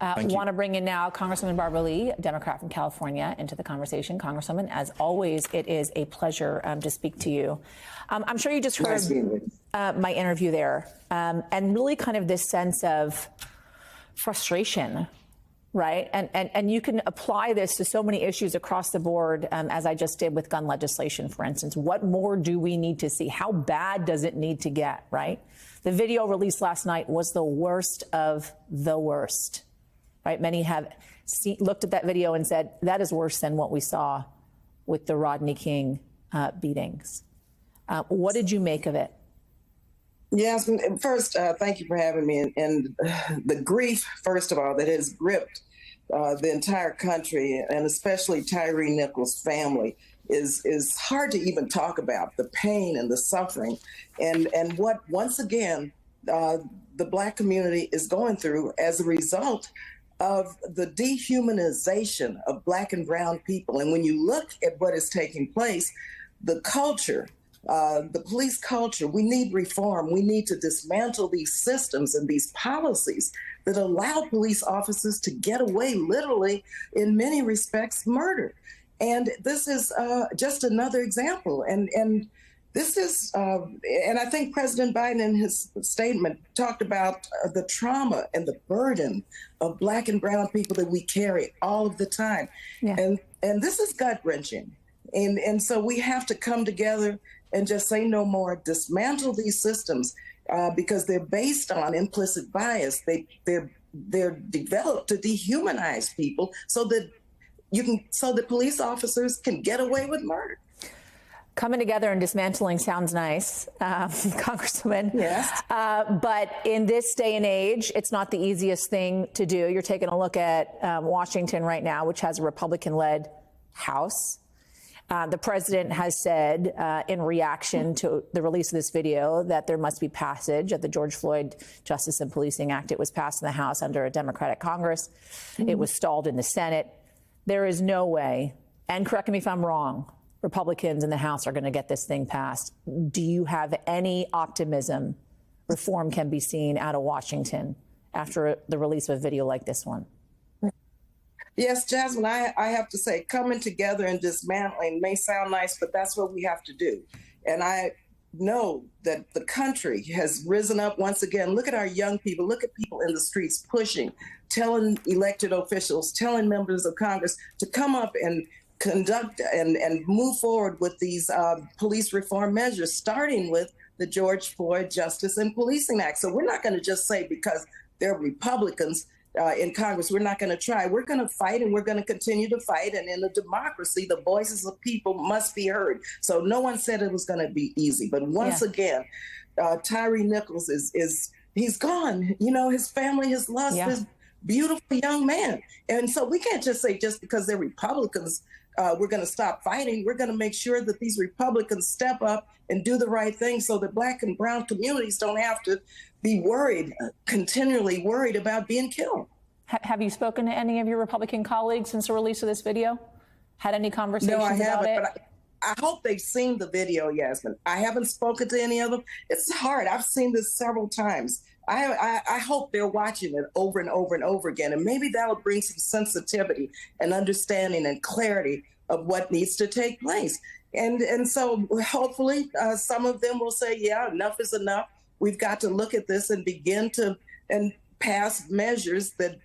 Want to bring in now Congresswoman Barbara Lee, Democrat from California, into the conversation. Congresswoman, as always, it is a pleasure to speak to you. I'm sure you just heard my interview there, and really kind of this sense of frustration, right? And you can apply this to so many issues across the board, as I just did with gun legislation, for instance. What more do we need to see? How bad does it need to get, right? The video released last night was the worst of the worst. Right? Many have looked at that video and said, that is worse than what we saw with the Rodney King beatings. What did you make of it? Yes, first, thank you for having me. And the grief, first of all, that has gripped the entire country, and especially Tyre Nichols' family, is hard to even talk about. The pain and the suffering, and what, once again, the Black community is going through as a result of the dehumanization of Black and brown people. And when you look at what is taking place, the culture, the police culture, we need reform. We need to dismantle these systems and these policies that allow police officers to get away, literally, in many respects, murder. And this is just another example. And this is, and I think President Biden in his statement talked about the trauma and the burden of Black and brown people that we carry all of the time. Yeah. And this is gut-wrenching. And so we have to come together and just say no more, dismantle these systems because they're based on implicit bias. They're developed to dehumanize people so that police officers can get away with murder. Coming together and dismantling sounds nice, Congresswoman. Yes. But in this day and age, it's not the easiest thing to do. You're taking a look at Washington right now, which has a Republican-led House. The president has said in reaction to the release of this video that there must be passage of the George Floyd Justice and Policing Act. It was passed in the House under a Democratic Congress. It was stalled in the Senate. There is no way, and correct me if I'm wrong, Republicans in the House are going to get this thing passed. Do you have any optimism reform can be seen out of Washington after the release of a video like this one? Yes, Jasmine, I have to say, coming together and dismantling may sound nice, but that's what we have to do. And I know that the country has risen up once again. Look at our young people. Look at people in the streets pushing, telling elected officials, telling members of Congress to come up and conduct and move forward with these police reform measures, starting with the George Floyd Justice and Policing Act. So we're not going to just say because they're Republicans in Congress, we're not going to try. We're going to fight, and we're going to continue to fight. And in a democracy, the voices of people must be heard. So no one said it was going to be easy. But once again, Tyre Nichols he's gone. You know, his family has lost this beautiful young man. And so we can't just say just because they're Republicans, we're going to stop fighting. We're going to make sure that these Republicans step up and do the right thing so that Black and brown communities don't have to be worried, continually worried about being killed. Have you spoken to any of your Republican colleagues since the release of this video? Had any conversations about it? No, I haven't, but I hope they've seen the video, Yasmin. I haven't spoken to any of them. It's hard. I've seen this several times. I hope they're watching it over and over and over again, and maybe that'll bring some sensitivity and understanding and clarity of what needs to take place. And so hopefully some of them will say, yeah, enough is enough. We've got to look at this and begin to pass measures that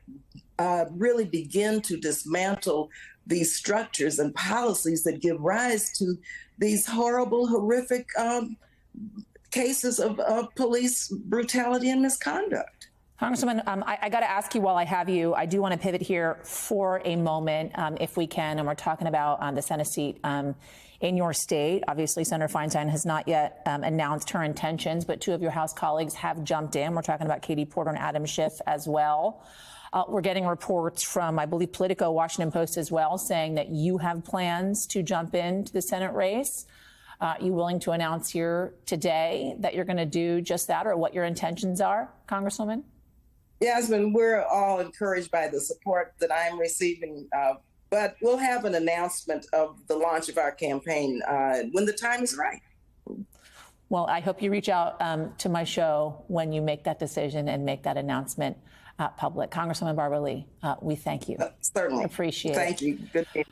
really begin to dismantle these structures and policies that give rise to these horrible, horrific cases of police brutality and misconduct. Congresswoman, I got to ask you while I have you, I do want to pivot here for a moment, if we can, and we're talking about the Senate seat in your state. Obviously, Senator Feinstein has not yet announced her intentions, but two of your House colleagues have jumped in. We're talking about Katie Porter and Adam Schiff as well. We're getting reports from, I believe, Politico, Washington Post as well, saying that you have plans to jump into the Senate race. You willing to announce here today that you're going to do just that, or what your intentions are, Congresswoman? Yasmin, we're all encouraged by the support that I'm receiving, but we'll have an announcement of the launch of our campaign when the time is right. Well, I hope you reach out to my show when you make that decision and make that announcement. public. Congresswoman Barbara Lee, we thank you. Certainly. Appreciate it. Thank you. Good day.